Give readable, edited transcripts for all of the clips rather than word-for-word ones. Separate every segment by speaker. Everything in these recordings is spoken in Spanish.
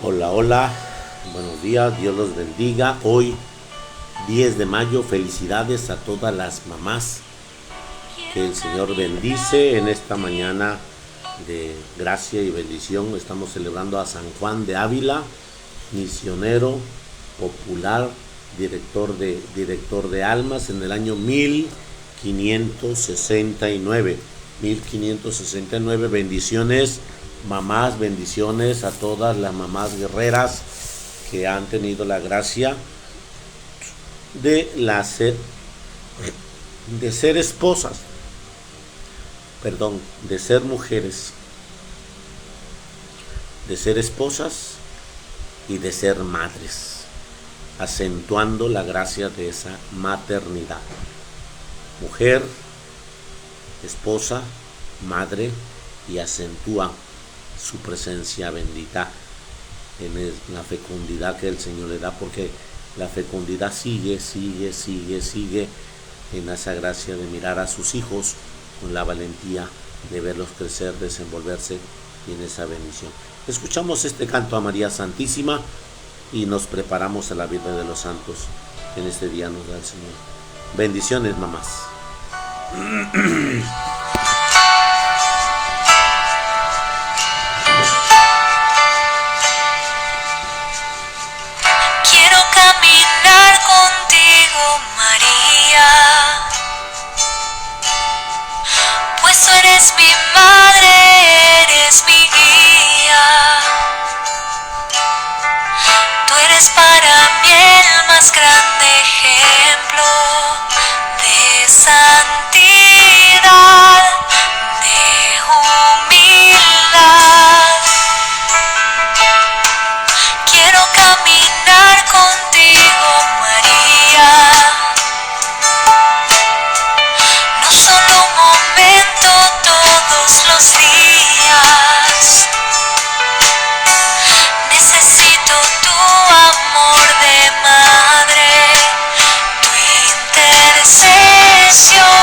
Speaker 1: Hola, hola, buenos días, Dios los bendiga. Hoy, 10 de mayo, felicidades a todas las mamás que el Señor bendice en esta mañana de gracia y bendición. Estamos celebrando a San Juan de Ávila, misionero popular, director de almas en el año 1569. 1569, bendiciones mamás, bendiciones a todas las mamás guerreras que han tenido la gracia de de ser esposas, perdón, de ser mujeres, de ser esposas y de ser madres, acentuando la gracia de esa maternidad. Mujer, esposa, madre, y acentúa su presencia bendita en la fecundidad que el Señor le da, porque la fecundidad sigue en esa gracia de mirar a sus hijos con la valentía de verlos crecer, desenvolverse y en esa bendición. Escuchamos este canto a María Santísima y nos preparamos a la vida de los santos que en este día nos da el Señor. Bendiciones, mamás.
Speaker 2: Quiero caminar contigo, María, pues tú eres mi madre, eres mi guía. Tú eres para mí el más grande ejemplo de santidad, de humildad. Quiero caminar contigo, María, no solo un momento, todos los días. Necesito tu amor de madre, tu intercesión.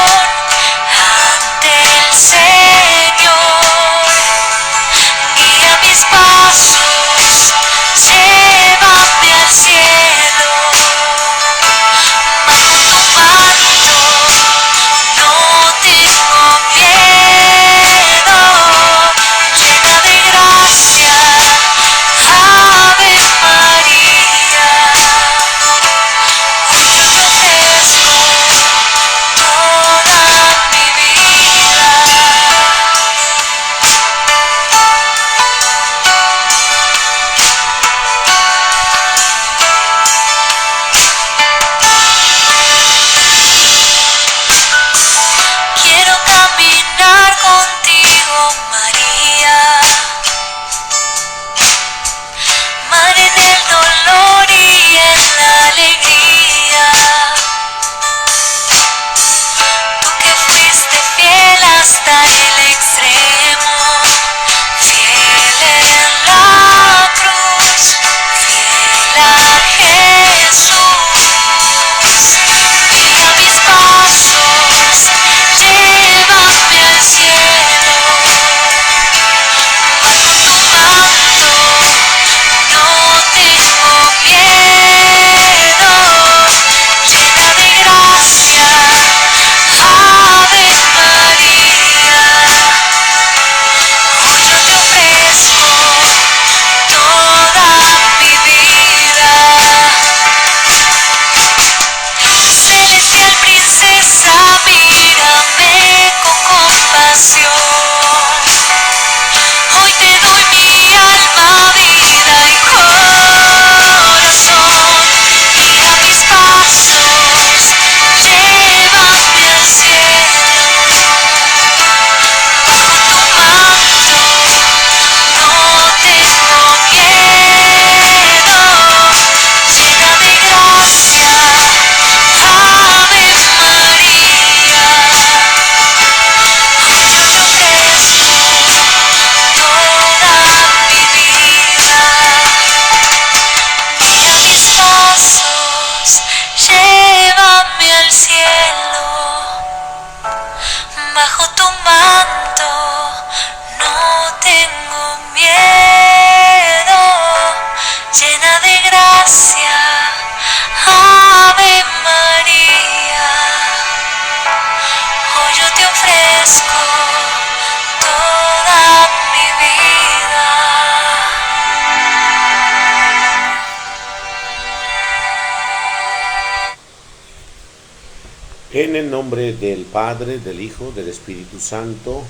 Speaker 1: En el nombre del Padre, del Hijo, del Espíritu Santo.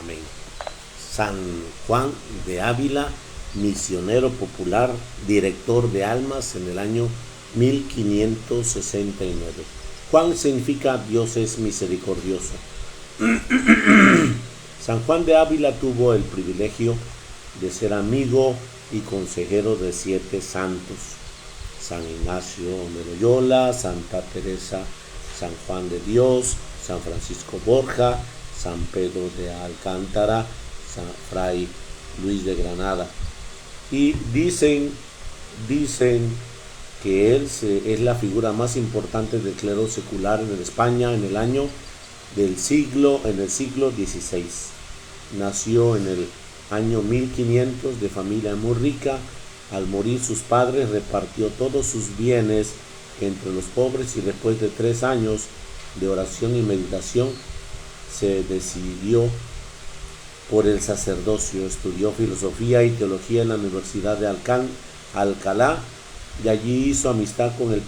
Speaker 1: Amén. San Juan de Ávila, misionero popular, director de almas en el año 1569. Juan significa Dios es misericordioso. San Juan de Ávila tuvo el privilegio de ser amigo y consejero de 7 santos: San Ignacio de Loyola, Santa Teresa, San Juan de Dios, San Francisco Borja, San Pedro de Alcántara, San Fray Luis de Granada. Y dicen que él es la figura más importante del clero secular en España en el siglo XVI. Nació en el año 1500 de familia muy rica. Al morir sus padres repartió todos sus bienes entre los pobres y después de 3 años de oración y meditación se decidió por el sacerdocio. Estudió filosofía y teología en la Universidad de Alcalá y allí hizo amistad con el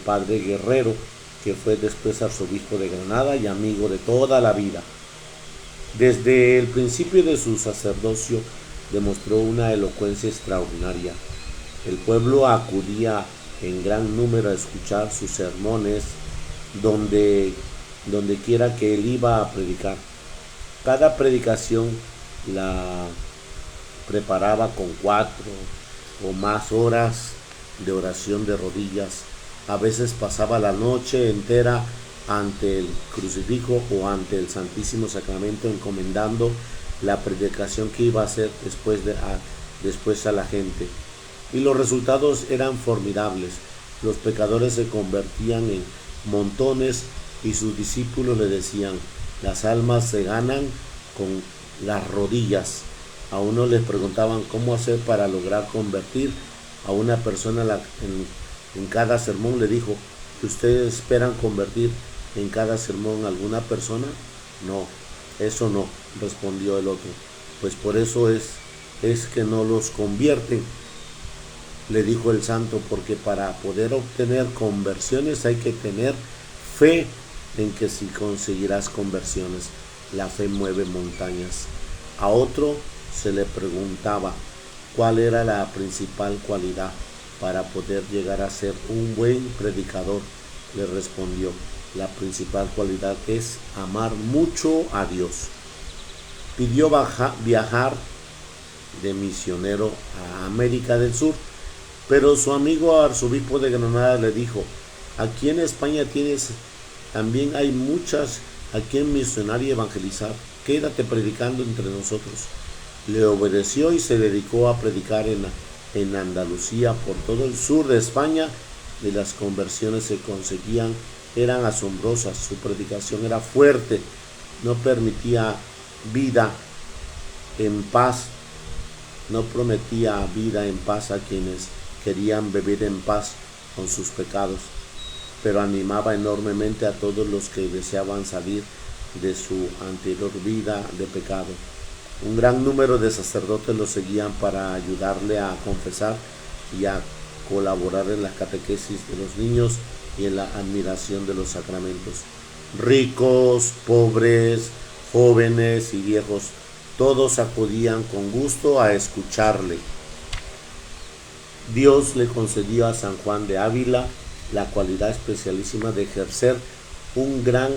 Speaker 1: padre Guerrero, que fue después arzobispo de Granada y amigo de toda la vida. Desde el principio de su sacerdocio demostró una elocuencia extraordinaria. El pueblo acudía en gran número a escuchar sus sermones donde quiera que él iba a predicar. Cada predicación la preparaba con 4 o más horas de oración de rodillas. A veces pasaba la noche entera ante el crucifijo o ante el Santísimo Sacramento encomendando la predicación que iba a hacer después a la gente. Y los resultados eran formidables. Los pecadores se convertían en montones y sus discípulos le decían: las almas se ganan con las rodillas. A uno les preguntaban cómo hacer para lograr convertir a una persona. En cada sermón le dijo: ¿ustedes esperan convertir en cada sermón a alguna persona? No, eso no, respondió el otro. Pues por eso es que no los convierten, le dijo el santo, porque para poder obtener conversiones hay que tener fe en que sí conseguirás conversiones. La fe mueve montañas. A otro se le preguntaba cuál era la principal cualidad para poder llegar a ser un buen predicador. Le respondió: la principal cualidad es amar mucho a Dios. Pidió viajar de misionero a América del Sur, pero su amigo arzobispo de Granada le dijo: aquí en España también hay muchas a quien misionar y evangelizar, quédate predicando entre nosotros. Le obedeció y se dedicó a predicar en Andalucía, por todo el sur de España, y las conversiones se conseguían, eran asombrosas. Su predicación era fuerte, no permitía vida en paz, no prometía vida en paz a quienes querían vivir en paz con sus pecados, pero animaba enormemente a todos los que deseaban salir de su anterior vida de pecado. Un gran número de sacerdotes lo seguían para ayudarle a confesar y a colaborar en la catequesis de los niños y en la admiración de los sacramentos. Ricos, pobres, jóvenes y viejos, todos acudían con gusto a escucharle. Dios le concedió a San Juan de Ávila la cualidad especialísima de ejercer un gran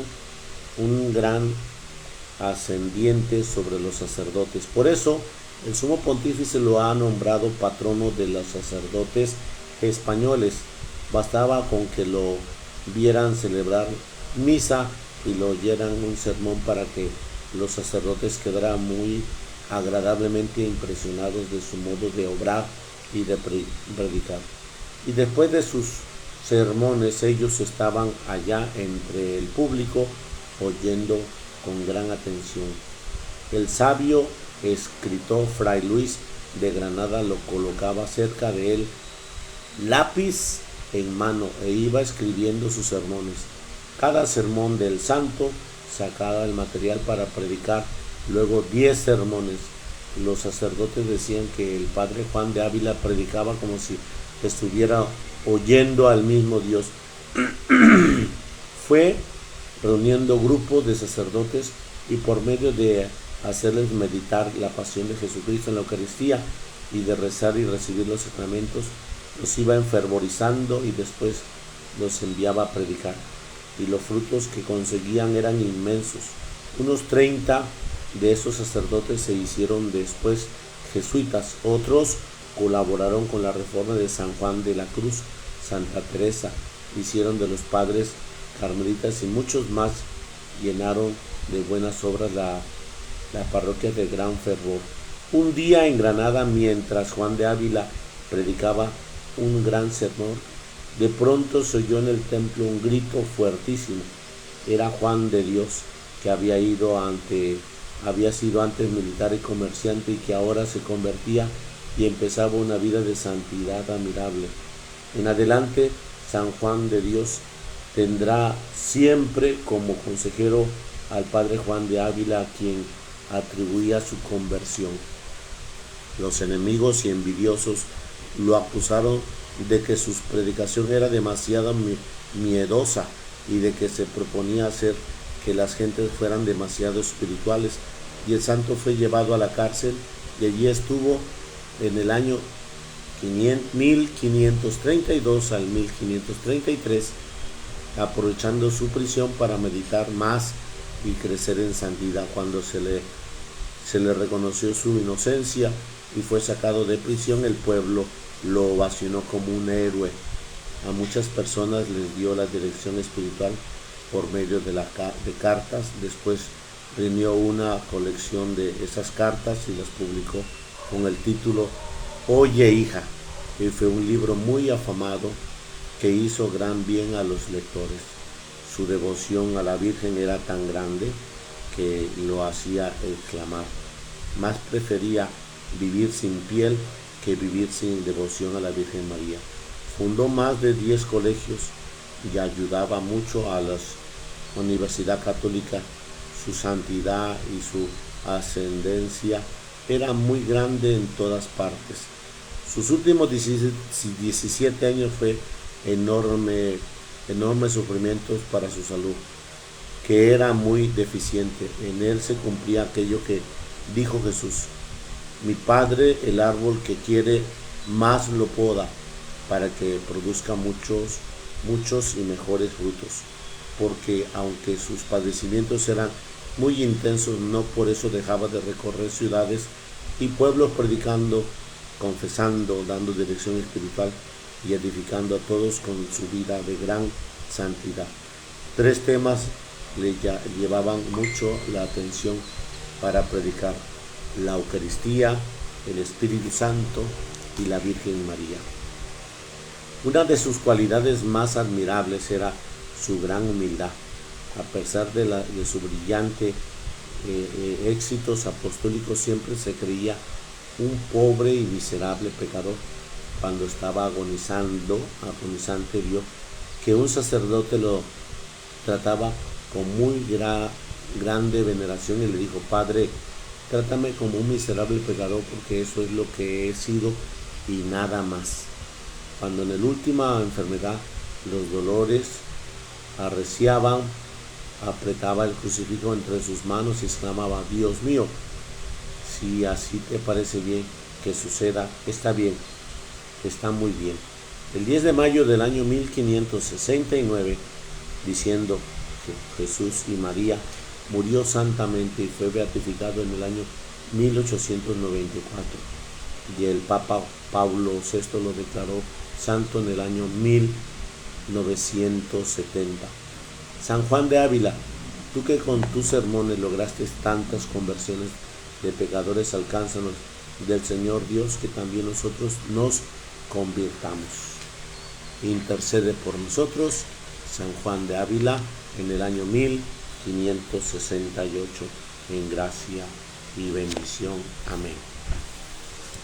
Speaker 1: ascendiente sobre los sacerdotes. Por eso el sumo pontífice lo ha nombrado patrono de los sacerdotes españoles. Bastaba con que lo vieran celebrar misa y lo oyeran un sermón para que los sacerdotes quedaran muy agradablemente impresionados de su modo de obrar y de predicar. Y después de sus sermones ellos estaban allá entre el público oyendo con gran atención. El sabio escritor Fray Luis de Granada lo colocaba cerca de él, lápiz en mano, e iba escribiendo sus sermones. Cada sermón del santo sacaba el material para predicar luego 10 sermones. Los sacerdotes decían que el padre Juan de Ávila predicaba como si estuviera oyendo al mismo Dios. fue reuniendo grupos de sacerdotes y por medio de hacerles meditar la pasión de Jesucristo en la Eucaristía y de rezar y recibir los sacramentos, los iba enfervorizando y después los enviaba a predicar. Y los frutos que conseguían eran inmensos. Unos 30 de esos sacerdotes se hicieron después jesuitas, otros colaboraron con la reforma de San Juan de la Cruz, Santa Teresa, hicieron de los padres carmelitas y muchos más llenaron de buenas obras la parroquia de gran fervor. Un día en Granada, mientras Juan de Ávila predicaba un gran sermón, de pronto se oyó en el templo un grito fuertísimo. Era Juan de Dios, que había sido antes militar y comerciante y que ahora se convertía y empezaba una vida de santidad admirable. En adelante, San Juan de Dios tendrá siempre como consejero al padre Juan de Ávila, a quien atribuía su conversión. Los enemigos y envidiosos lo acusaron de que su predicación era demasiado miedosa y de que se proponía hacer que las gentes fueran demasiado espirituales, y el santo fue llevado a la cárcel y allí estuvo en el año 1532 al 1533, aprovechando su prisión para meditar más y crecer en santidad. Cuando se le reconoció su inocencia y fue sacado de prisión, el pueblo lo ovacionó como un héroe. A muchas personas les dio la dirección espiritual por medio de cartas. Después reunió una colección de esas cartas y las publicó con el título Oye, hija, y fue un libro muy afamado que hizo gran bien a los lectores. Su devoción a la Virgen era tan grande que lo hacía exclamar: más prefería vivir sin piel que vivir sin devoción a la Virgen María. Fundó más de 10 colegios y ayudaba mucho a la Universidad Católica. Su santidad y su ascendencia era muy grande en todas partes. Sus últimos 17 años fue enormes sufrimientos para su salud, que era muy deficiente. En él se cumplía aquello que dijo Jesús: mi Padre, el árbol que quiere más lo poda, para que produzca muchos y mejores frutos. Porque aunque sus padecimientos eran muy intensos, no por eso dejaba de recorrer ciudades y pueblos predicando, confesando, dando dirección espiritual y edificando a todos con su vida de gran santidad. 3 temas le llevaban mucho la atención para predicar: la Eucaristía, el Espíritu Santo y la Virgen María. Una de sus cualidades más admirables era su gran humildad. A pesar de su brillante éxitos apostólicos, siempre se creía un pobre y miserable pecador. Cuando estaba agonizante, vio que un sacerdote lo trataba con muy grande veneración y le dijo: Padre, trátame como un miserable pecador, porque eso es lo que he sido y nada más. Cuando en la última enfermedad los dolores arreciaban, apretaba el crucifijo entre sus manos y exclamaba: Dios mío, si así te parece bien que suceda, está bien, está muy bien. El 10 de mayo del año 1569, diciendo que Jesús y María murió santamente y fue beatificado en el año 1894, y el Papa Pablo VI lo declaró santo en el año 1970. San Juan de Ávila, tú que con tus sermones lograste tantas conversiones de pecadores, alcánzanos del Señor Dios, que también nosotros nos convirtamos. Intercede por nosotros, San Juan de Ávila, en el año 1568, en gracia y bendición. Amén.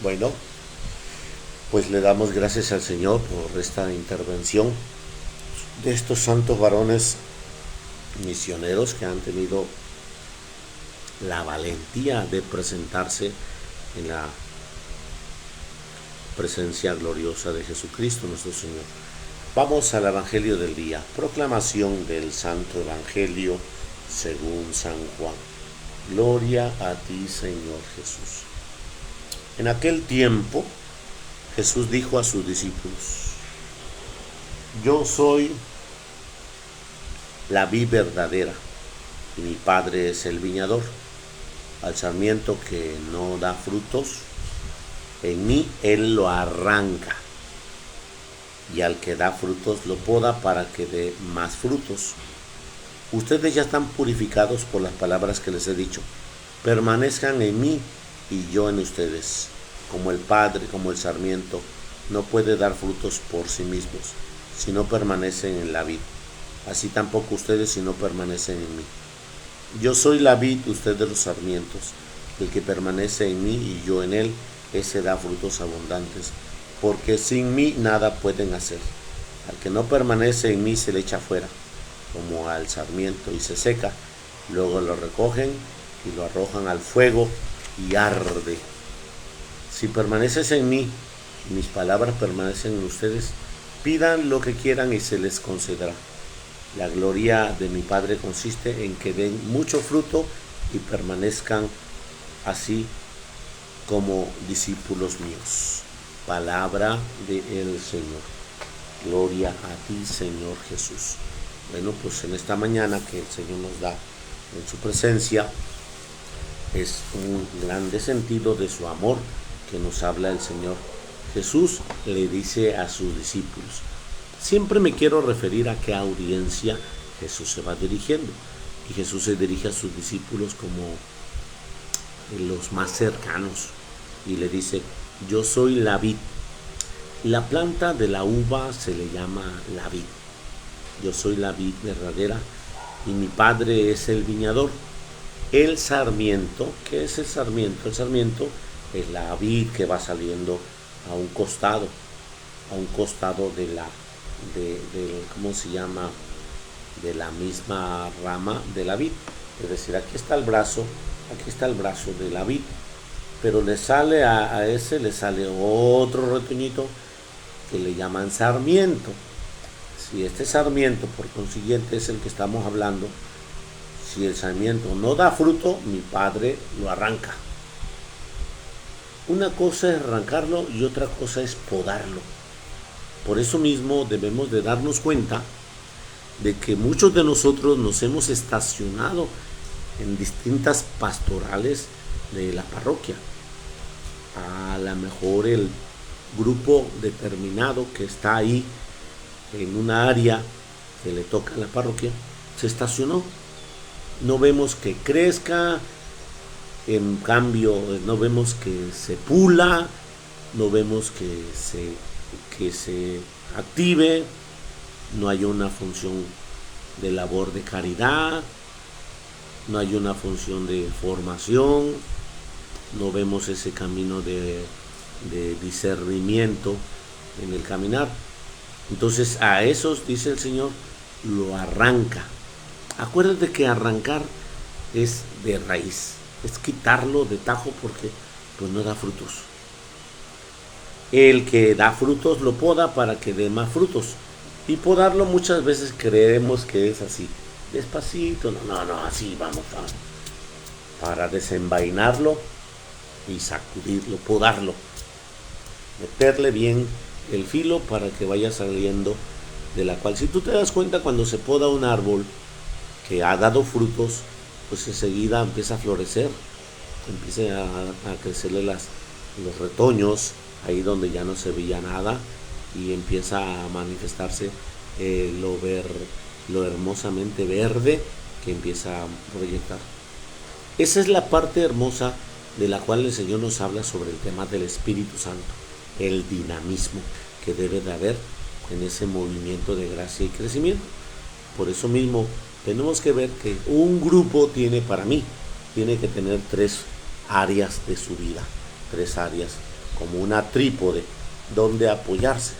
Speaker 1: Bueno, pues le damos gracias al Señor por esta intervención de estos santos varones misioneros que han tenido la valentía de presentarse en la presencia gloriosa de Jesucristo nuestro Señor. Vamos al Evangelio del día. Proclamación del Santo Evangelio según San Juan. Gloria a ti, Señor Jesús. En aquel tiempo, Jesús dijo a sus discípulos: Yo soy la vid verdadera, y mi Padre es el viñador. Al sarmiento que no da frutos, en mí Él lo arranca, y al que da frutos lo poda para que dé más frutos. Ustedes ya están purificados por las palabras que les he dicho. Permanezcan en mí y yo en ustedes. Como el Padre, como el sarmiento, no puede dar frutos por sí mismos, si no permanecen en la vid. Así tampoco ustedes si no permanecen en mí. Yo soy la vid, ustedes los sarmientos. El que permanece en mí y yo en él, ese da frutos abundantes, porque sin mí nada pueden hacer. Al que no permanece en mí se le echa fuera, como al sarmiento, y se seca. Luego lo recogen y lo arrojan al fuego y arde. Si permaneces en mí y mis palabras permanecen en ustedes, pidan lo que quieran y se les concederá. La gloria de mi Padre consiste en que den mucho fruto y permanezcan así como discípulos míos. Palabra del Señor. Gloria a ti, Señor Jesús. Bueno, pues en esta mañana que el Señor nos da en su presencia, es un grande sentido de su amor que nos habla el Señor. Jesús le dice a sus discípulos. Siempre me quiero referir a qué audiencia Jesús se va dirigiendo. Y Jesús se dirige a sus discípulos como los más cercanos. Y le dice: yo soy la vid. La planta de la uva se le llama la vid. Yo soy la vid verdadera y mi Padre es el viñador. El sarmiento, ¿qué es el sarmiento? El sarmiento es la vid que va saliendo a un costado de la ¿cómo se llama? De la misma rama de la vid. Es decir, aquí está el brazo de la vid, pero le sale a ese le sale otro retoñito que le llaman sarmiento. Si este sarmiento, por consiguiente, es el que estamos hablando, si el sarmiento no da fruto, mi Padre lo arranca. Una cosa es arrancarlo y otra cosa es podarlo. Por eso mismo debemos de darnos cuenta de que muchos de nosotros nos hemos estacionado en distintas pastorales de la parroquia. A lo mejor el grupo determinado que está ahí en una área que le toca a la parroquia se estacionó. No vemos que crezca, en cambio no vemos que se pula, no vemos que se active, no hay una función de labor de caridad, no hay una función de formación, no vemos ese camino de discernimiento en el caminar. Entonces a esos, dice el Señor, lo arranca. Acuérdate que arrancar es de raíz, es quitarlo de tajo porque pues no da frutos. El que da frutos lo poda para que dé más frutos. Y podarlo muchas veces creemos que es así, despacito, no, así vamos para desenvainarlo y sacudirlo, podarlo, meterle bien el filo para que vaya saliendo, de la cual, si tú te das cuenta, cuando se poda un árbol que ha dado frutos, pues enseguida empieza a florecer, empieza a crecerle los retoños, ahí donde ya no se veía nada, y empieza a manifestarse lo hermosamente verde que empieza a proyectar. Esa es la parte hermosa de la cual el Señor nos habla sobre el tema del Espíritu Santo, el dinamismo que debe de haber en ese movimiento de gracia y crecimiento. Por eso mismo tenemos que ver que un grupo tiene que tener 3 áreas de su vida, 3 áreas, como una trípode, donde apoyarse,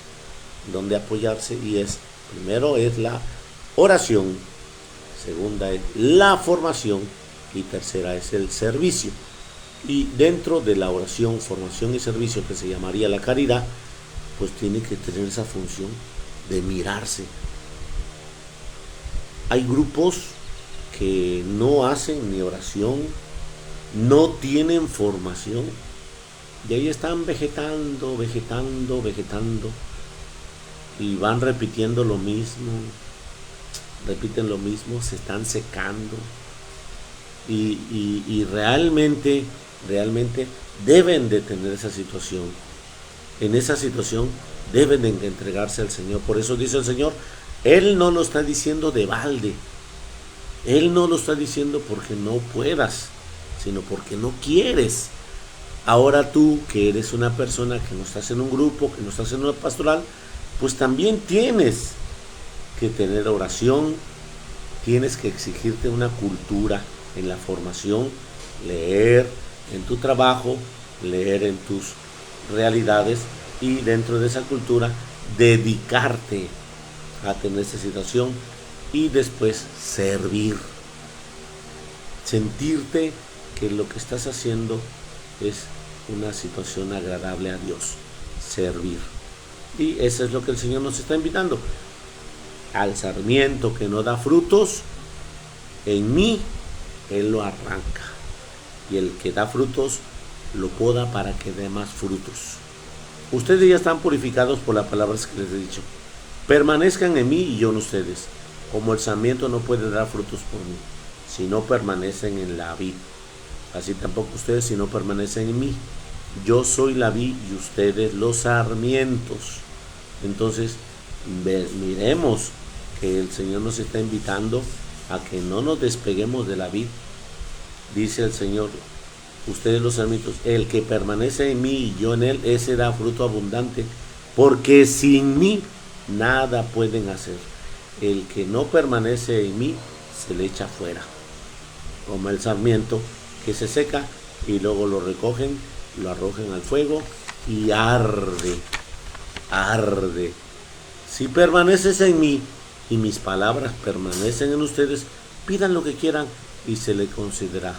Speaker 1: y es, primero es la oración, segunda es la formación y tercera es el servicio. Y dentro de la oración, formación y servicio, que se llamaría la caridad, pues tiene que tener esa función de mirarse. Hay grupos que no hacen ni oración, no tienen formación, y ahí están vegetando, y van repitiendo lo mismo, repiten lo mismo, se están secando, y realmente deben de tener esa situación. En esa situación deben de entregarse al Señor. Por eso dice el Señor, Él no lo está diciendo de balde, Él no lo está diciendo porque no puedas, sino porque no quieres. Ahora tú, que eres una persona que no estás en un grupo, que no estás en una pastoral, pues también tienes que tener oración, tienes que exigirte una cultura en la formación, leer en tu trabajo, leer en tus realidades, y dentro de esa cultura dedicarte a tener esa situación, y después servir, sentirte que lo que estás haciendo es una situación agradable a Dios, servir. Y eso es lo que el Señor nos está invitando. Al sarmiento que no da frutos, en mí Él lo arranca, y el que da frutos lo poda para que dé más frutos. Ustedes ya están purificados por las palabras que les he dicho. Permanezcan en mí y yo en ustedes, como el sarmiento no puede dar frutos por mí si no permanecen en la vid, así tampoco ustedes si no permanecen en mí. Yo soy la vid y ustedes los sarmientos. Entonces miremos que el Señor nos está invitando a que no nos despeguemos de la vid. Dice el Señor, ustedes los sarmientos, el que permanece en mí y yo en él, ese da fruto abundante, porque sin mí nada pueden hacer. El que no permanece en mí se le echa fuera, como el sarmiento que se seca y luego lo recogen, lo arrojan al fuego y arde. Si permaneces en mí y mis palabras permanecen en ustedes, pidan lo que quieran y se les concederá.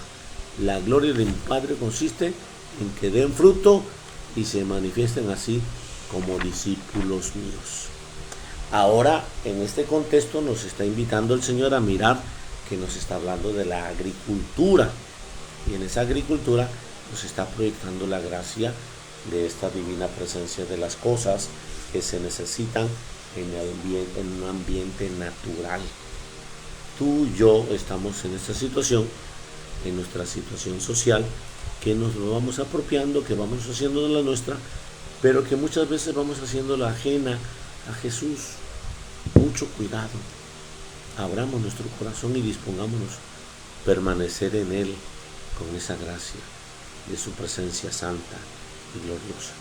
Speaker 1: La gloria de mi Padre consiste en que den fruto y se manifiesten así como discípulos míos. Ahora, en este contexto, nos está invitando el Señor a mirar que nos está hablando de la agricultura. Y en esa agricultura nos está proyectando la gracia de esta divina presencia de las cosas que se necesitan en un ambiente natural. Tú y yo estamos en esta situación, en nuestra situación social, que nos lo vamos apropiando, que vamos haciendo de la nuestra, pero que muchas veces vamos haciendo la ajena a Jesús. Mucho cuidado. Abramos nuestro corazón y dispongámonos permanecer en Él con esa gracia de su presencia santa y gloriosa.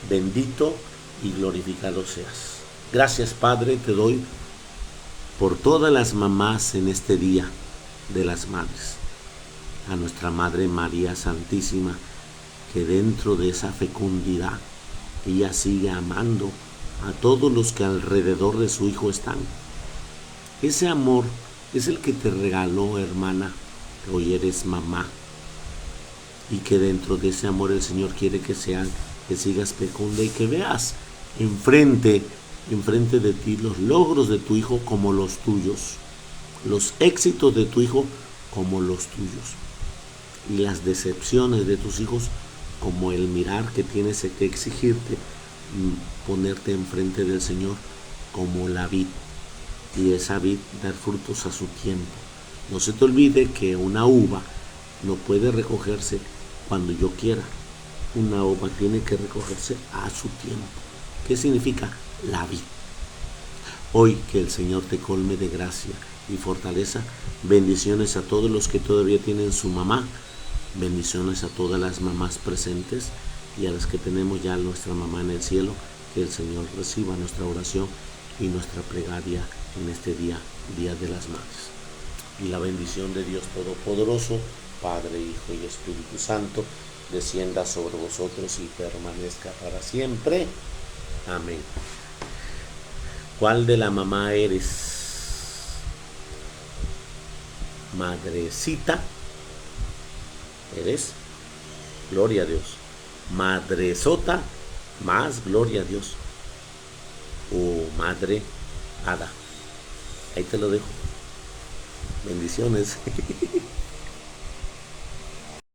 Speaker 1: Bendito y glorificado seas. Gracias, Padre, te doy por todas las mamás en este día de las madres. A nuestra Madre María Santísima, que dentro de esa fecundidad ella sigue amando a todos los que alrededor de su Hijo están. Ese amor es el que te regaló, hermana, que hoy eres mamá, y que dentro de ese amor el Señor quiere que sigas fecunda y que veas enfrente de ti los logros de tu Hijo como los tuyos, los éxitos de tu Hijo como los tuyos, y las decepciones de tus hijos como el mirar que tienes que exigirte, ponerte enfrente del Señor como la vid, y esa vid dar frutos a su tiempo. No se te olvide que una uva no puede recogerse cuando yo quiera. Una uva tiene que recogerse a su tiempo. ¿Qué significa? La vid. Hoy que el Señor te colme de gracia y fortaleza. Bendiciones a todos los que todavía tienen su mamá. Bendiciones a todas las mamás presentes y a las que tenemos ya nuestra mamá en el cielo. Que el Señor reciba nuestra oración y nuestra plegaria en este día, Día de las Madres. Y la bendición de Dios Todopoderoso, Padre, Hijo y Espíritu Santo, descienda sobre vosotros y permanezca para siempre. Amén. ¿Cuál de la mamá eres? Madrecita eres, gloria a Dios. Madresota, más gloria a Dios. o madre hada. Ahí te lo dejo. Bendiciones.